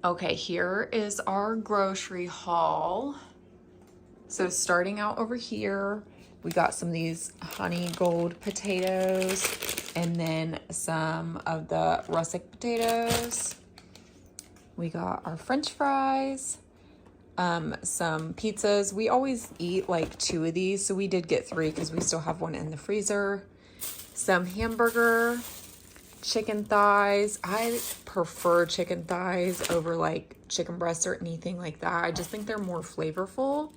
Okay, here is our grocery haul. So starting out over here, we got some of these honey gold potatoes and then some of the russet potatoes. We got our French fries, some pizzas. We always eat like 2 of these, so we did get 3 because we still have one in the freezer. Some hamburger, chicken thighs. I prefer chicken thighs over like chicken breasts or anything like that. I just think they're more flavorful.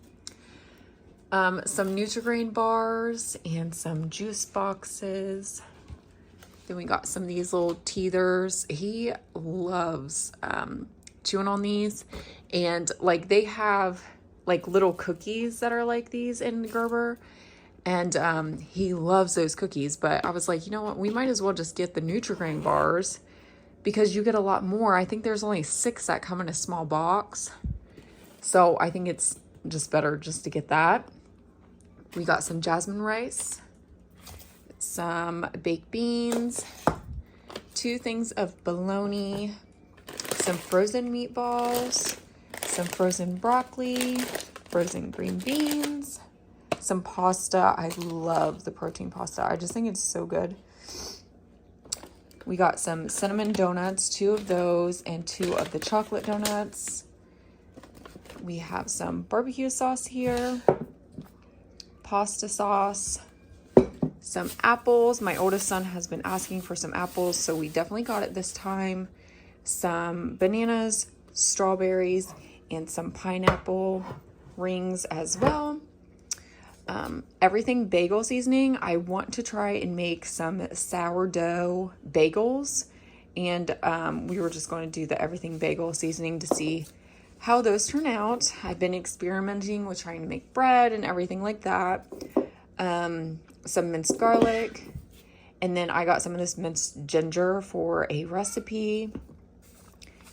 Some Nutri-Grain bars and some juice boxes. Then we got some of these little teethers. He loves chewing on these. And like they have like little cookies that are like these in Gerber. And he loves those cookies. But I was like, you know what? We might as well just get the Nutri-Grain bars because you get a lot more. I think there's only 6 that come in a small box. So I think it's just better just to get that. We got some jasmine rice, some baked beans, 2 things of bologna, some frozen meatballs, some frozen broccoli, frozen green beans, some pasta. I love the protein pasta. I just think it's so good. We got some cinnamon donuts, 2 of those, and 2 of the chocolate donuts. We have some barbecue sauce here, pasta sauce, some apples. My oldest son has been asking for some apples, so we definitely got it this time. Some bananas, strawberries, and some pineapple rings as well. Everything bagel seasoning. I want to try and make some sourdough bagels, and we were just going to do the everything bagel seasoning to see how those turn out. I've been experimenting with trying to make bread and everything like that. Some minced garlic, and then I got some of this minced ginger for a recipe.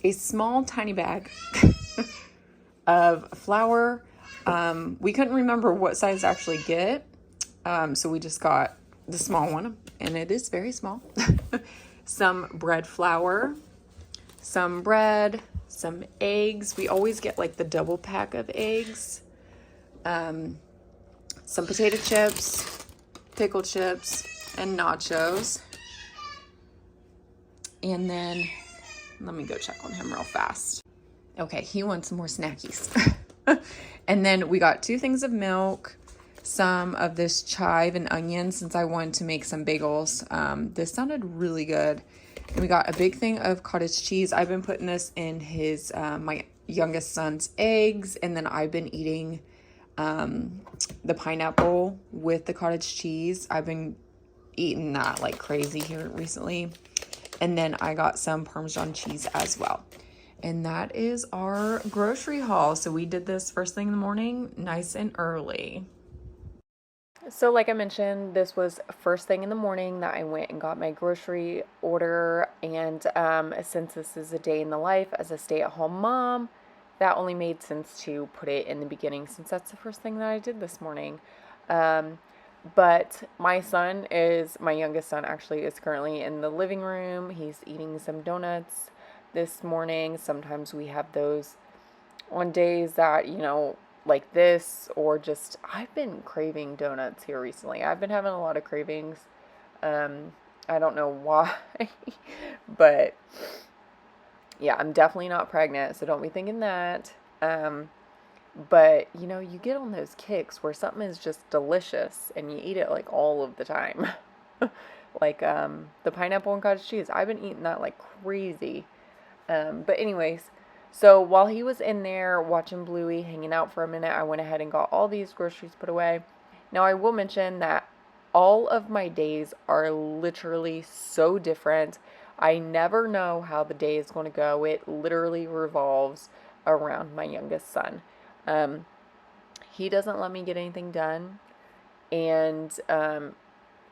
A small tiny bag of flour. We couldn't remember what size to actually get, so we just got the small one, and it is very small. Some bread flour, some bread, some eggs. We always get like the double pack of eggs. Some potato chips, pickle chips, and nachos. And then let me go check on him real fast. Okay, he wants more snackies. And then we got 2 things of milk, some of this chive and onion since I wanted to make some bagels. This sounded really good. And we got a big thing of cottage cheese. I've been putting this in his my youngest son's eggs, and then I've been eating the pineapple with the cottage cheese. I've been eating that like crazy here recently. And then I got some Parmesan cheese as well. And that is our grocery haul. So we did this first thing in the morning, nice and early. So like I mentioned, this was first thing in the morning that I went and got my grocery order. And since this is a day in the life as a stay-at-home mom, that only made sense to put it in the beginning since that's the first thing that I did this morning. But my youngest son actually is currently in the living room. He's eating some donuts this morning. Sometimes we have those on days that, like this, or just, I've been craving donuts here recently. I've been having a lot of cravings. I don't know why, but yeah, I'm definitely not pregnant, so don't be thinking that. But, you get on those kicks where something is just delicious and you eat it like all of the time. Like the pineapple and cottage cheese. I've been eating that like crazy. But anyways, so while he was in there watching Bluey, hanging out for a minute, I went ahead and got all these groceries put away. Now, I will mention that all of my days are literally so different. I never know how the day is going to go. It literally revolves around my youngest son. He doesn't let me get anything done. And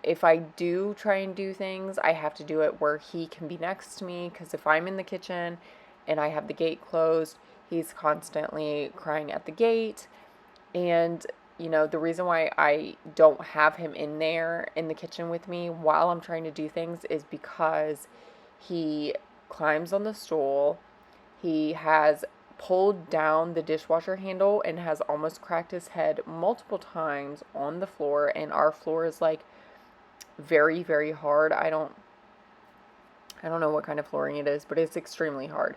if I do try and do things, I have to do it where he can be next to me. Because if I'm in the kitchen and I have the gate closed, he's constantly crying at the gate. And, the reason why I don't have him in there in the kitchen with me while I'm trying to do things is because he climbs on the stool He has pulled down the dishwasher handle and has almost cracked his head multiple times on the floor, and our floor is like very, very hard. I don't know what kind of flooring it is, but it's extremely hard.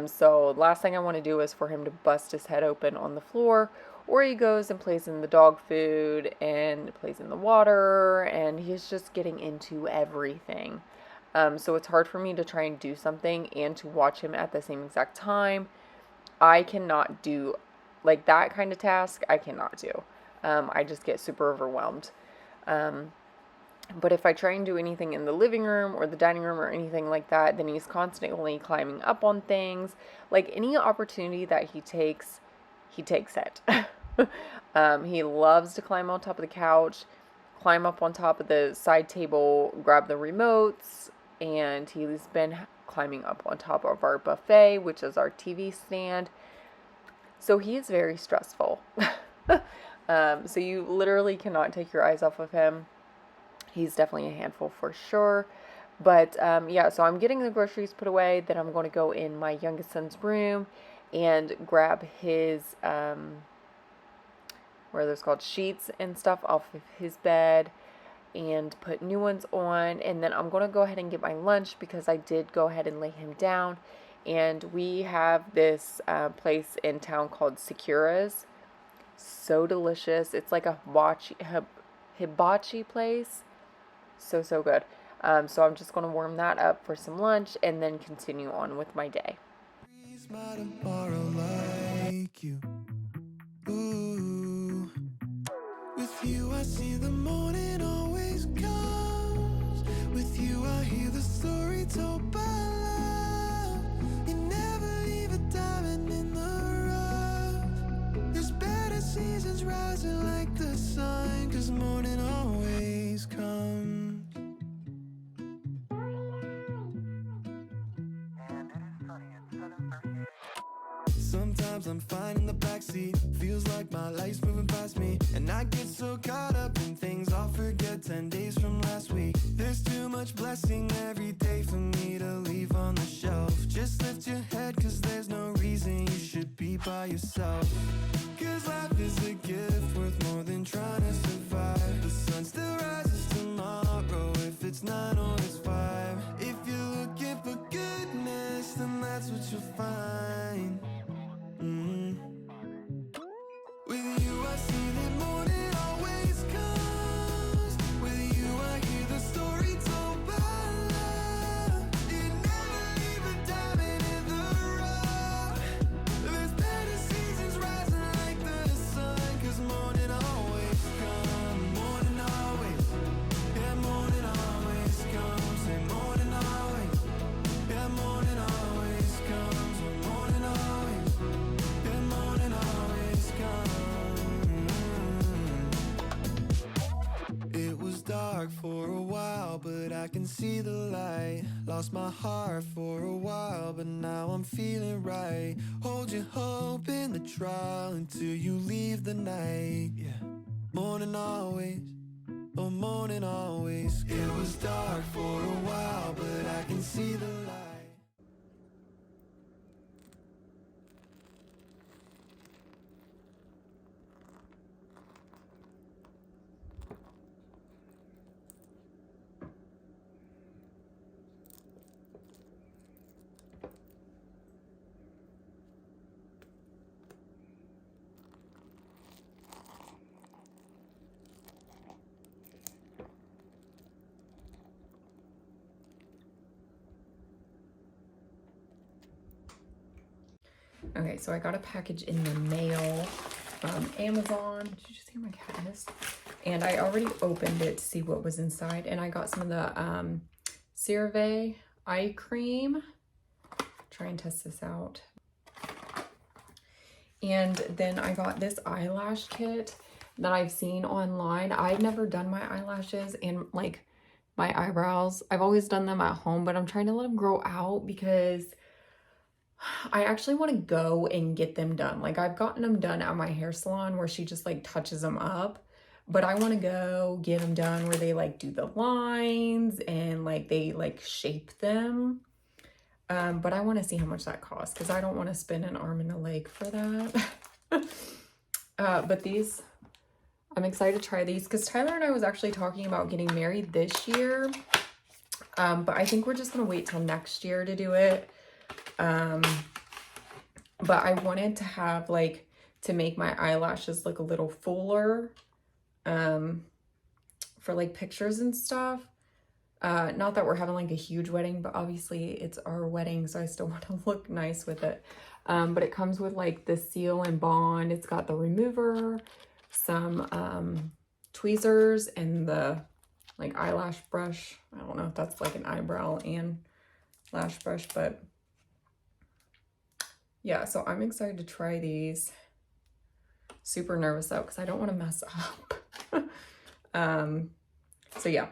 So last thing I want to do is for him to bust his head open on the floor, or he goes and plays in the dog food and plays in the water, and he's just getting into everything. So it's hard for me to try and do something and to watch him at the same exact time. I cannot do like that kind of task. I cannot do. I just get super overwhelmed. But if I try and do anything in the living room or the dining room or anything like that, then he's constantly climbing up on things. Like any opportunity that he takes it. He loves to climb on top of the couch, climb up on top of the side table, grab the remotes, and he's been climbing up on top of our buffet, which is our TV stand. So he is very stressful. So you literally cannot take your eyes off of him. He's definitely a handful for sure. But yeah, so I'm getting the groceries put away. Then I'm going to go in my youngest son's room and grab his, what are those called, sheets and stuff off of his bed and put new ones on. And then I'm going to go ahead and get my lunch because I did go ahead and lay him down. And we have this place in town called Secura's. So delicious. It's like a hibachi place. So good. So I'm just going to warm that up for some lunch and then continue on with my day. With you I see the morning always comes. With you I hear the story told by love. You never leave a diamond in the rough. There's better seasons rising like the sun, 'cause morning always comes. Sometimes I'm fine in the backseat. Feels like my life's moving past me, and I get so caught up in things I'll forget 10 days from last week. There's too much blessing every day for me to leave on the shelf. Just lift your head, 'cause there's no reason you should be by yourself. 'Cause life is a gift worth more than trying to survive. The sun still rises tomorrow, if it's 9 or it's 5. If you're looking for goodness, then that's what you'll find. With you I see the morning always comes. With you I hear the story told by love. You never leave a diamond in the rough. There's better seasons rising like the sun, 'cause morning always comes. Morning always, yeah, morning always comes. Say morning always, yeah, morning always comes. Morning always, yeah, morning always comes. It was dark for a while, but I can see the light. Lost my heart for a while, but now I'm feeling right. Hold your hope in the trial until you leave the night. Yeah. Morning always, oh morning always. It was dark for a while, but I can see the light. Okay, so I got a package in the mail from Amazon. Did you just hear my cat hiss? And I already opened it to see what was inside. And I got some of the CeraVe eye cream. Try and test this out. And then I got this eyelash kit that I've seen online. I've never done my eyelashes and like my eyebrows. I've always done them at home, but I'm trying to let them grow out because I actually want to go and get them done. Like I've gotten them done at my hair salon where she just like touches them up, but I want to go get them done where they like do the lines and like they like shape them. But I want to see how much that costs because I don't want to spend an arm and a leg for that. But these, I'm excited to try these because Tyler and I was actually talking about getting married this year. But I think we're just going to wait till next year to do it. But I wanted to have like, to make my eyelashes look a little fuller, for like pictures and stuff. Not that we're having like a huge wedding, but obviously it's our wedding, so I still want to look nice with it. But it comes with like the seal and bond. It's got the remover, some tweezers, and the like eyelash brush. I don't know if that's like an eyebrow and lash brush, but yeah, so I'm excited to try these. Super nervous though, because I don't want to mess up. So yeah,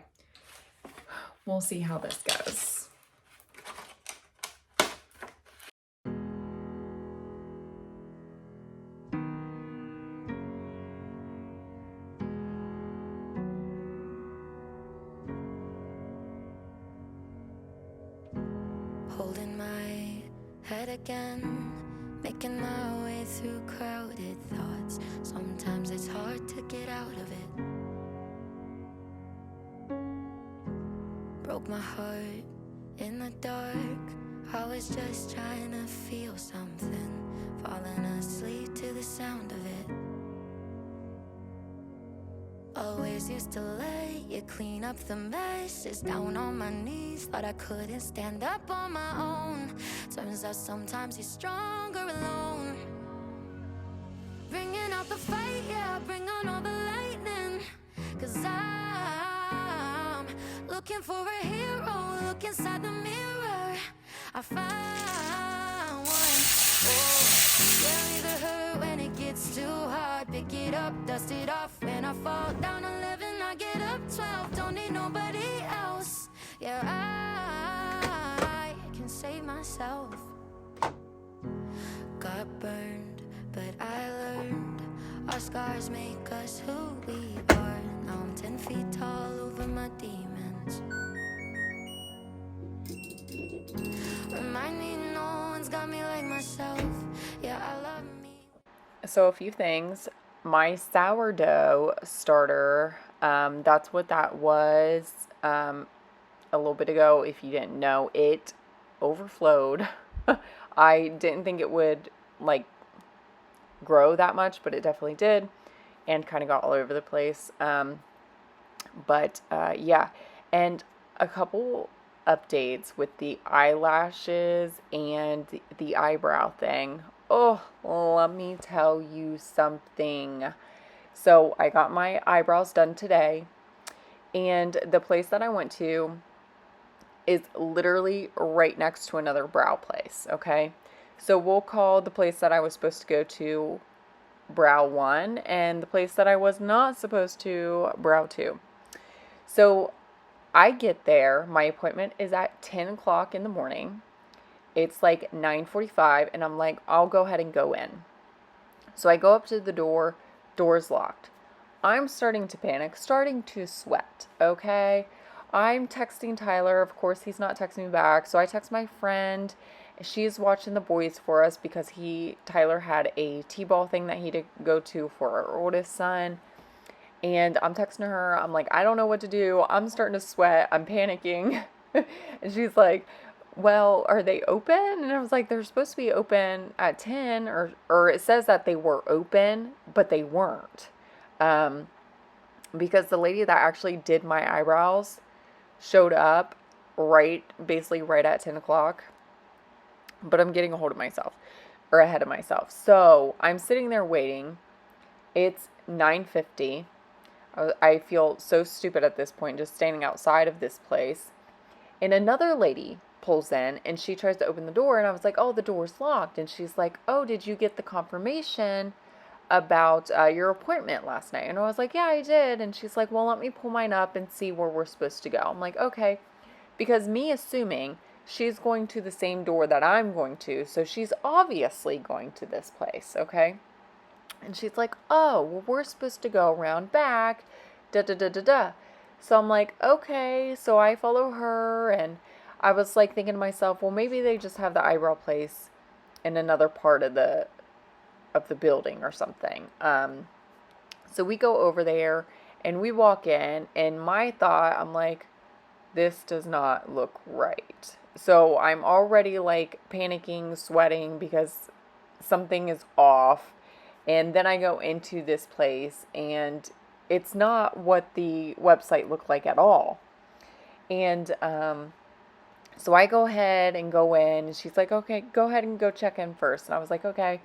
we'll see how this goes. Holding my head again, making my way through crowded thoughts. Sometimes it's hard to get out of it. Broke my heart in the dark. I was just trying to feel something, falling asleep to the sound of it. Always used to let you clean up the messes. Down on my knees, thought I couldn't stand up on my own. Turns out sometimes you're stronger alone. Bringing out the fight, yeah, bring on all the lightning. 'Cause I'm looking for a hero. Look inside the mirror, I found one. Oh, yeah, either hurt when it gets too hard. Pick it up, dust it off. When I fall down 11, I get up 12. Don't need nobody else. Yeah, I can save myself. Got burned, but I learned. Our scars make us who we are. Now I'm 10 feet tall over my demons. Remind me no one's got me like myself. Yeah, I love me. So a few things. My sourdough starter, that's what that was a little bit ago. If you didn't know, it overflowed. I didn't think it would like grow that much, but it definitely did, and kind of got all over the place. Yeah, and a couple updates with the eyelashes and the eyebrow thing. Oh, let me tell you something. So I got my eyebrows done today, and the place that I went to is literally right next to another brow place, okay? So we'll call the place that I was supposed to go to brow 1, and the place that I was not supposed to brow 2. So I get there, my appointment is at 10 o'clock in the morning. It's like 9:45, and I'm like, I'll go ahead and go in. So I go up to the door, door's locked. I'm starting to panic, starting to sweat, okay? I'm texting Tyler. Of course, he's not texting me back. So I text my friend. She's watching the boys for us because Tyler had a t-ball thing that he had to go to for our oldest son. And I'm texting her. I'm like, I don't know what to do. I'm starting to sweat. I'm panicking. And she's like, well, are they open? And I was like, they're supposed to be open at 10, or it says that they were open, but they weren't. Because the lady that actually did my eyebrows showed up basically right at 10 o'clock. But I'm getting ahead of myself. So I'm sitting there waiting. It's 9:50. I feel so stupid at this point, just standing outside of this place. And another lady pulls in, and she tries to open the door, and I was like, oh, the door's locked. And she's like, oh, did you get the confirmation about your appointment last night? And I was like, yeah, I did. And she's like, well, let me pull mine up and see where we're supposed to go. I'm like, okay. Because me assuming she's going to the same door that I'm going to, so she's obviously going to this place, okay? And she's like, oh, well, we're supposed to go around back, da-da-da-da-da. So I'm like, okay. So I follow her, and I was like thinking to myself, well, maybe they just have the eyebrow place in another part of the building or something. So we go over there and we walk in, and my thought, I'm like, this does not look right. So I'm already like panicking, sweating because something is off. And then I go into this place and it's not what the website looked like at all. And so I go ahead and go in, and she's like, okay, go ahead and go check in first. And I was like, okay.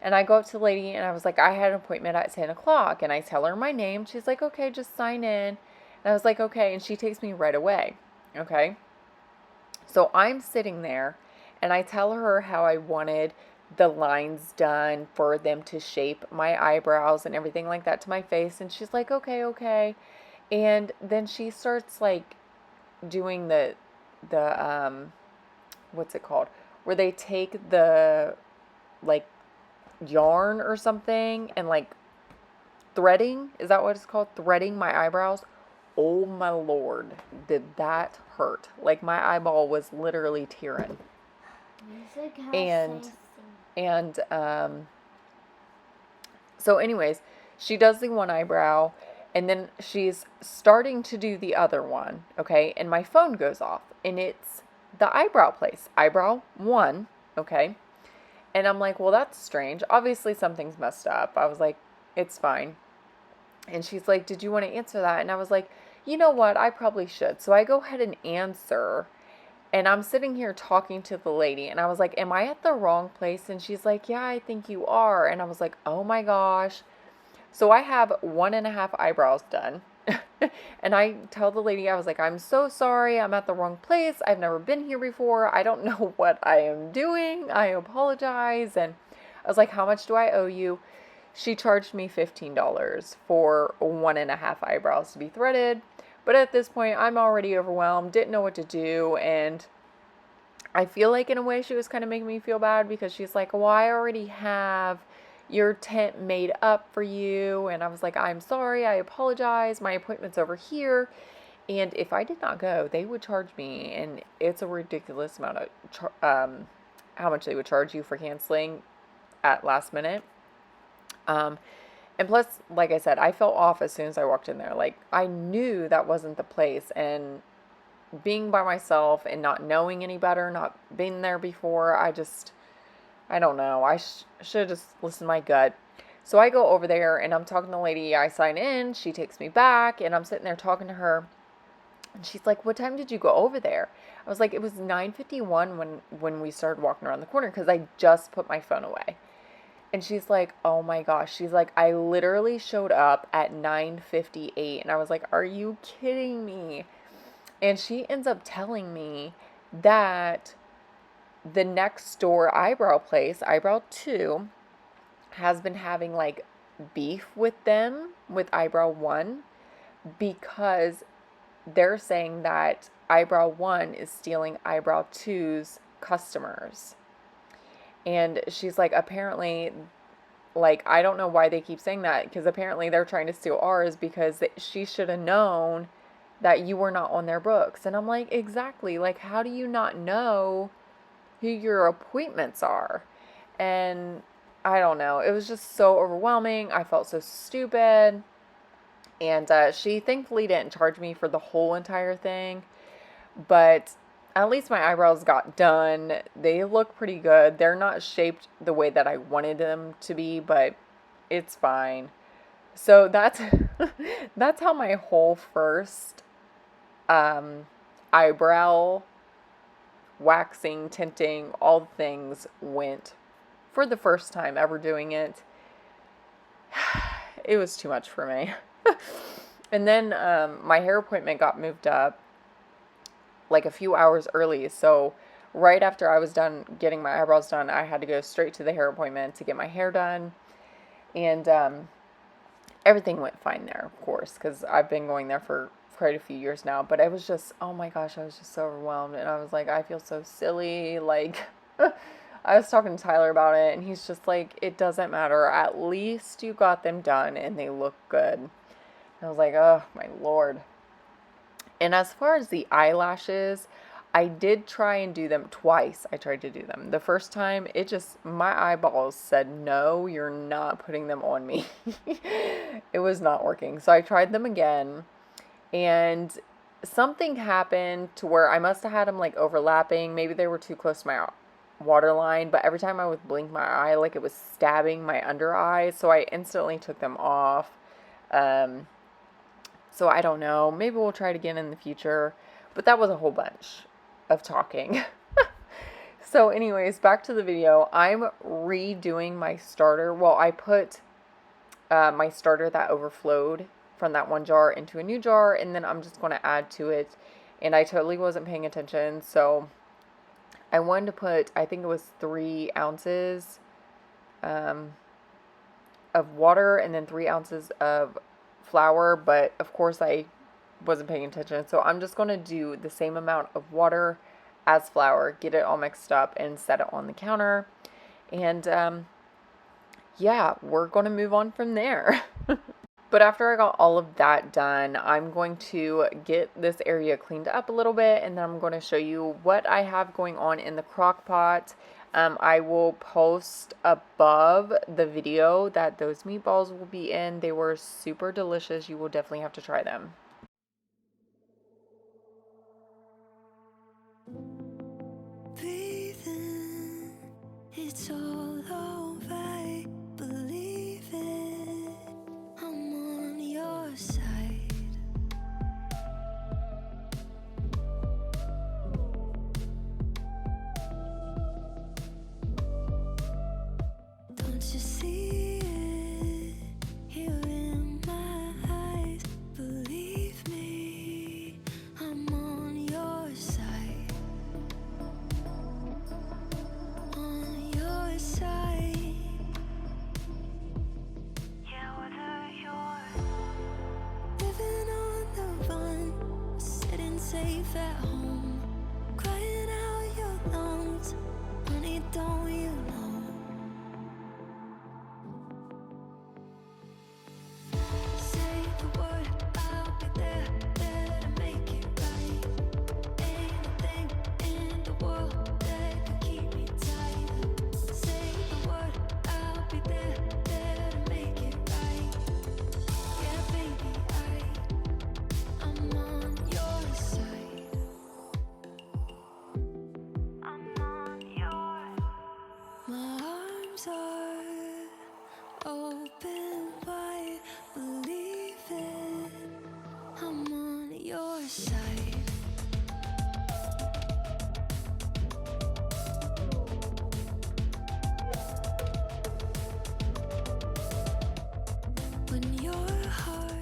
And I go up to the lady and I was like, I had an appointment at 10 o'clock. And I tell her my name. She's like, okay, just sign in. And I was like, okay. And she takes me right away. Okay. So I'm sitting there and I tell her how I wanted the lines done for them to shape my eyebrows and everything like that to my face. And she's like, okay, okay. And then she starts like doing the what's it called? Where they take the like yarn or something and like threading. Is that what it's called? Threading my eyebrows. Oh my Lord, did that hurt? Like my eyeball was literally tearing. And so anyways, she does the one eyebrow and then she's starting to do the other one, okay? And my phone goes off and it's the eyebrow place, eyebrow 1, okay? And I'm like, well, that's strange. Obviously something's messed up. I was like, it's fine. And she's like, did you want to answer that? And I was like, you know what? I probably should. So I go ahead and answer. And I'm sitting here talking to the lady. And I was like, am I at the wrong place? And she's like, yeah, I think you are. And I was like, oh my gosh. So I have 1.5 eyebrows done. And I tell the lady, I was like, I'm so sorry. I'm at the wrong place. I've never been here before. I don't know what I am doing. I apologize. And I was like, how much do I owe you? She charged me $15 for 1.5 eyebrows to be threaded. But at this point, I'm already overwhelmed, didn't know what to do. And I feel like in a way she was kind of making me feel bad because she's like, well, I already have your tent made up for you. And I was like, I'm sorry, I apologize. My appointment's over here. And if I did not go, they would charge me. And it's a ridiculous amount of how much they would charge you for canceling at last minute. And plus, like I said, I felt off as soon as I walked in there. Like, I knew that wasn't the place. And being by myself and not knowing any better, not being there before, I don't know. I should have just listened to my gut. So I go over there and I'm talking to the lady. I sign in. She takes me back and I'm sitting there talking to her. And she's like, what time did you go over there? I was like, it was 9:51 when we started walking around the corner because I just put my phone away. And she's like, oh my gosh. She's like, I literally showed up at 9:58. And I was like, are you kidding me? And she ends up telling me that the next door eyebrow place, eyebrow 2, has been having like beef with them, with eyebrow 1, because they're saying that eyebrow 1 is stealing eyebrow 2's customers. And she's like, apparently, like, I don't know why they keep saying that, because apparently they're trying to steal ours because she should have known that you were not on their books. And I'm like, exactly. Like, how do you not know who your appointments are? And I don't know. It was just so overwhelming. I felt so stupid. And she thankfully didn't charge me for the whole entire thing. But at least my eyebrows got done. They look pretty good. They're not shaped the way that I wanted them to be, but it's fine. So that's that's how my whole first eyebrow waxing, tinting, all the things went for the first time ever doing it. It was too much for me. And then my hair appointment got moved up like a few hours early. So right after I was done getting my eyebrows done, I had to go straight to the hair appointment to get my hair done. And everything went fine there, of course, because I've been going there for quite a few years now. But I was just, oh my gosh, I was just so overwhelmed. And I was like, I feel so silly. Like, I was talking to Tyler about it, and he's just like, it doesn't matter. At least you got them done, and they look good. And I was like, oh, my Lord. And as far as the eyelashes, I did try and do them twice. I tried to do them. The first time, it just, my eyeballs said, no, you're not putting them on me. It was not working. So I tried them again, and something happened to where I must have had them like overlapping. Maybe they were too close to my water line, but every time I would blink my eye, like it was stabbing my under eye. So I instantly took them off. So I don't know. Maybe we'll try it again in the future. But that was a whole bunch of talking. So anyways, back to the video. I'm redoing my starter. Well, I put my starter that overflowed from that one jar into a new jar, and then I'm just going to add to it. And I totally wasn't paying attention, so I wanted to put, I think it was 3 ounces of water and then 3 ounces of flour, but of course I wasn't paying attention. So I'm just going to do the same amount of water as flour, get it all mixed up, and set it on the counter. And yeah, we're going to move on from there. But after I got all of that done, I'm going to get this area cleaned up a little bit, and then I'm going to show you what I have going on in the crock pot. I will post above the video that those meatballs will be in. They were super delicious. You will definitely have to try them. Breathing, it's all over. Believe it, I'm on your side. Don't you see it here in my eyes? Believe me, I'm on your side. On your side. Yeah, whether you're living on the run, sitting safe at home, crying out your lungs, honey, don't you know? Say the word, I'll be there, there to make it right. Anything in the world that can keep me tight. Say the word, I'll be there, there to make it right. Yeah, baby, I'm on your side. I'm on yours. My arms are open wide. Believe it, I'm on your side. When your heart.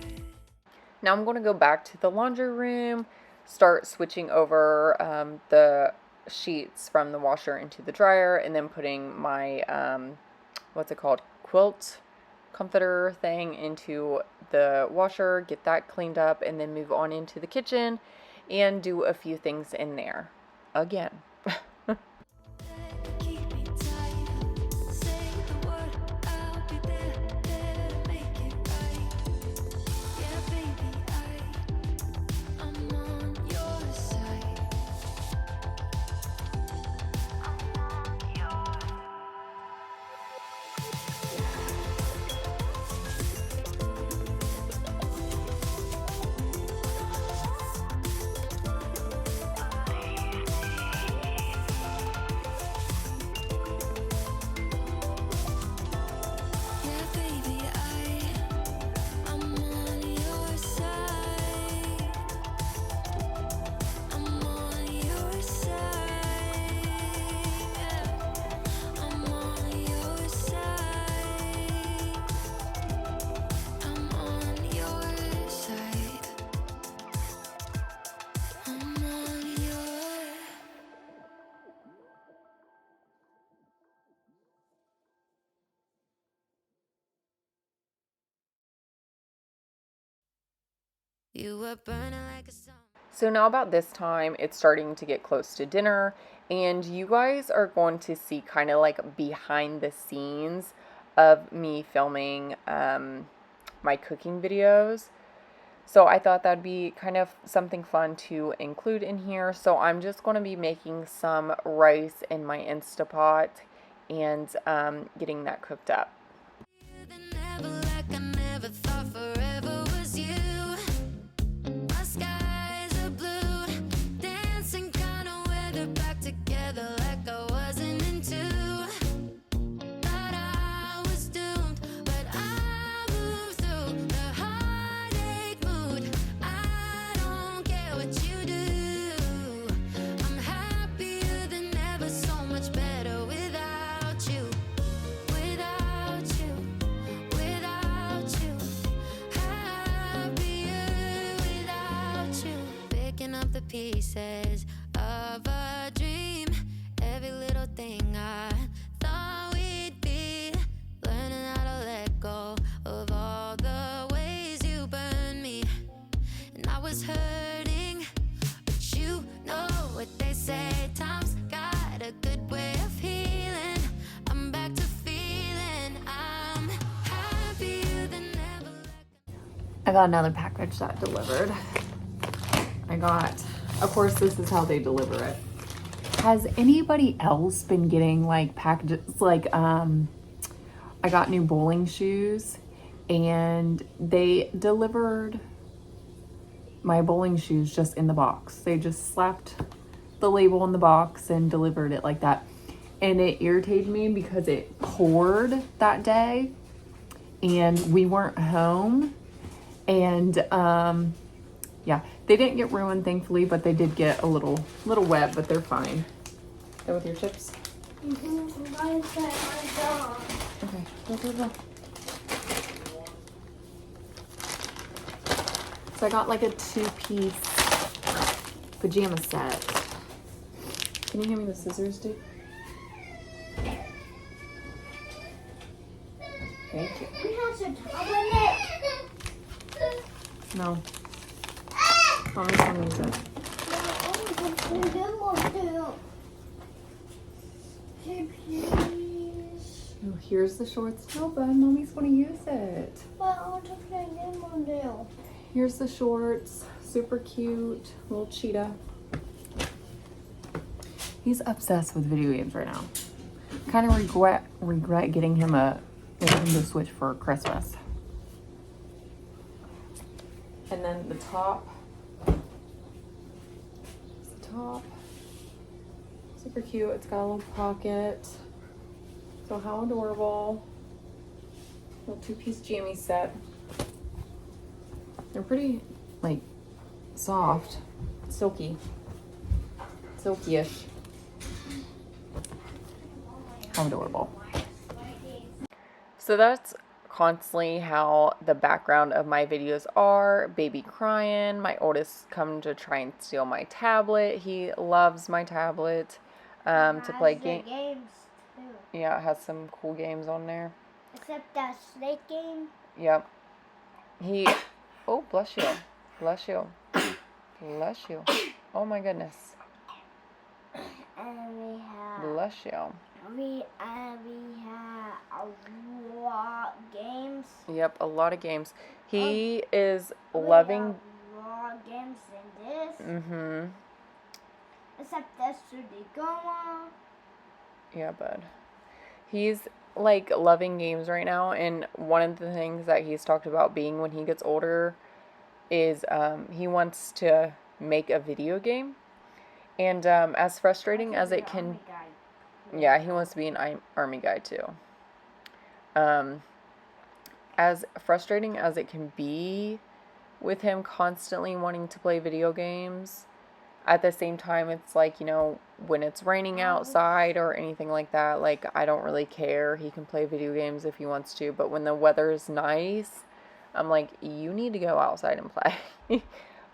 Now I'm going to go back to the laundry room, start switching over the sheets from the washer into the dryer, and then putting my, what's it called, quilt comforter thing into the washer, get that cleaned up, and then move on into the kitchen and do a few things in there again. Keep me tight. Say the word, I'll be there, there to make it right. Yeah, baby, I'm on your side. I'm on yours. Yeah, baby, I'm on your side. I'm on your side. Yeah, I'm on your side. I'm on your side. I'm on your. You were burning like a sun. So now about this time, it's starting to get close to dinner, and you guys are going to see kind of like behind the scenes of me filming my cooking videos. So I thought that'd be kind of something fun to include in here. So I'm just going to be making some rice in my Instapot and getting that cooked up. Never like I never thought forever was you. My skies are blue, dancing kind of weather back together like I wasn't into. Thought I was doomed, but I moved through the heartache mood. I don't care what you do. I'm happier than ever, so much better without you. Without you, without you, happier without you. Picking up the pieces of a dream, every little thing I thought we'd be, learning how to let go of all the ways you burned me. And I was hurting, but you know what they say, time's got a good way of healing. I'm back to feeling I'm happier than ever. I got another package that delivered. Of course, this is how they deliver it. Has anybody else been getting like packages? Like, I got new bowling shoes and they delivered my bowling shoes just in the box. They just slapped the label in the box and delivered it like that. And it irritated me because it poured that day and we weren't home. And, yeah, they didn't get ruined, thankfully, but they did get a little wet, but they're fine. Go with your chips? Okay, go. So I got like a 2-piece pajama set. Can you hand me the scissors, dude? Thank you. No. Mommy's gonna use it. Oh, here's the shorts. No, bud. Mommy's gonna use it. Here's the shorts. Super cute. Little cheetah. He's obsessed with video games right now. Kind of regret getting him a Nintendo Switch for Christmas. And then the top. Super cute. It's got a little pocket. So how adorable. Little 2-piece jammy set. They're pretty, like, soft. Silky. Silky-ish. How adorable. So that's constantly how the background of my videos are. Baby crying. My oldest come to try and steal my tablet. He loves my tablet to play games too. Yeah, it has some cool games on there. Except that snake game. Yep. Oh, bless you. Bless you. Bless you. Oh my goodness. And we have. Bless you. We have a lot of games. Yep, a lot of games. He is loving. A lot of games in this. Mm-hmm. Except that's the Goma. Yeah, bud. He's like loving games right now, and one of the things that he's talked about being when he gets older is he wants to make a video game. And as frustrating as it can, yeah, he wants to be an army guy too. As frustrating as it can be with him constantly wanting to play video games, at the same time, it's like, you know, when it's raining outside or anything like that, like, I don't really care. He can play video games if he wants to, but when the weather is nice, I'm like, you need to go outside and play.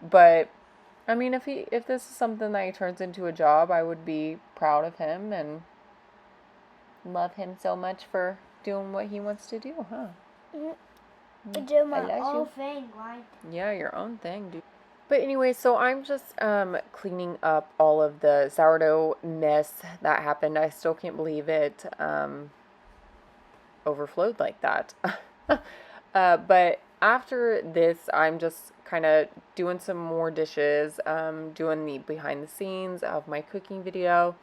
But I mean, if this is something that he turns into a job, I would be proud of him and love him so much for doing what he wants to do, huh? Mm-hmm. Do my own thing, right? Yeah, your own thing, dude. But anyway, so I'm just cleaning up all of the sourdough mess that happened. I still can't believe it overflowed like that. But after this, I'm just kind of doing some more dishes, doing the behind the scenes of my cooking video.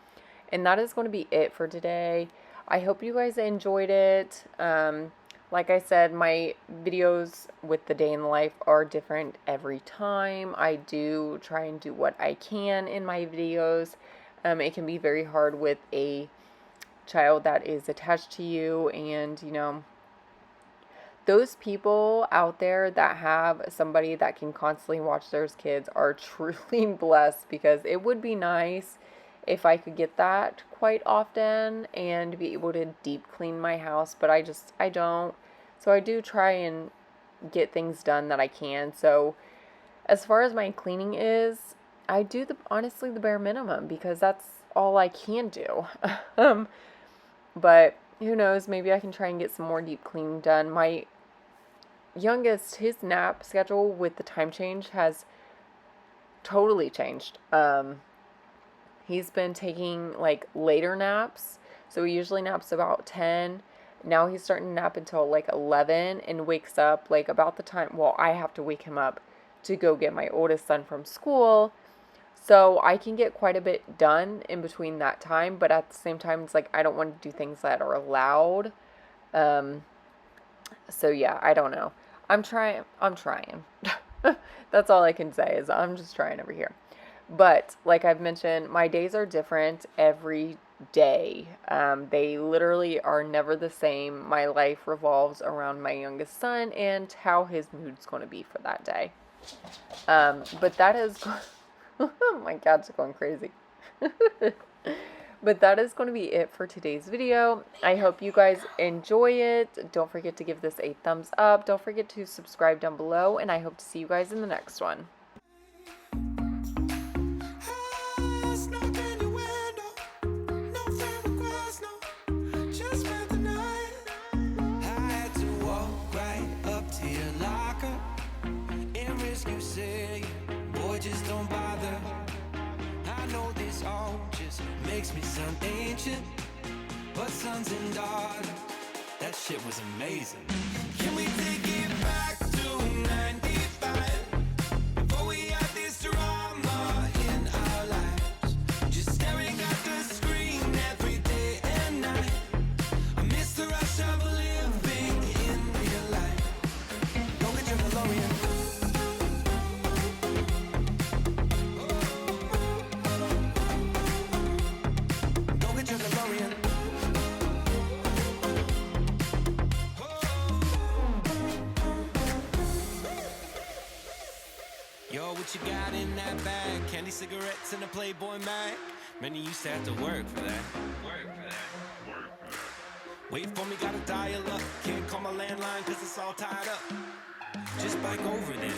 And that is going to be it for today. I hope you guys enjoyed it. Like I said, my videos with the day in the life are different every time. I do try and do what I can in my videos. It can be very hard with a child that is attached to you, and you know, those people out there that have somebody that can constantly watch their kids are truly blessed, because it would be nice if I could get that quite often and be able to deep clean my house, but I don't. So I do try and get things done that I can. So as far as my cleaning is, I do honestly the bare minimum, because that's all I can do. But who knows, maybe I can try and get some more deep cleaning done. My youngest, his nap schedule with the time change has totally changed. He's been taking like later naps. So he usually naps about 10. Now he's starting to nap until like 11 and wakes up like about the time, well, I have to wake him up to go get my oldest son from school. So I can get quite a bit done in between that time, but at the same time, it's like I don't want to do things that are loud. So yeah, I don't know. I'm trying. That's all I can say, is I'm just trying over here. But like I've mentioned, my days are different every day. They literally are never the same. My life revolves around my youngest son and how his mood's going to be for that day. But that is, my cat's going crazy. But that is going to be it for today's video. I hope you guys enjoy it. Don't forget to give this a thumbs up. Don't forget to subscribe down below, and I hope to see you guys in the next one. Makes me sound ancient, but sons and daughters, that shit was amazing. Can we take it back to 95, before we had this drama in our lives, just staring at the screen every day and night? I miss the rush of living in real life. Go get your DeLorean. Yo, what you got in that bag? Candy, cigarettes, and a Playboy mag? Man, you used to have to work for that. Wait for me, gotta dial up. Can't call my landline cause it's all tied up. Just bike over then.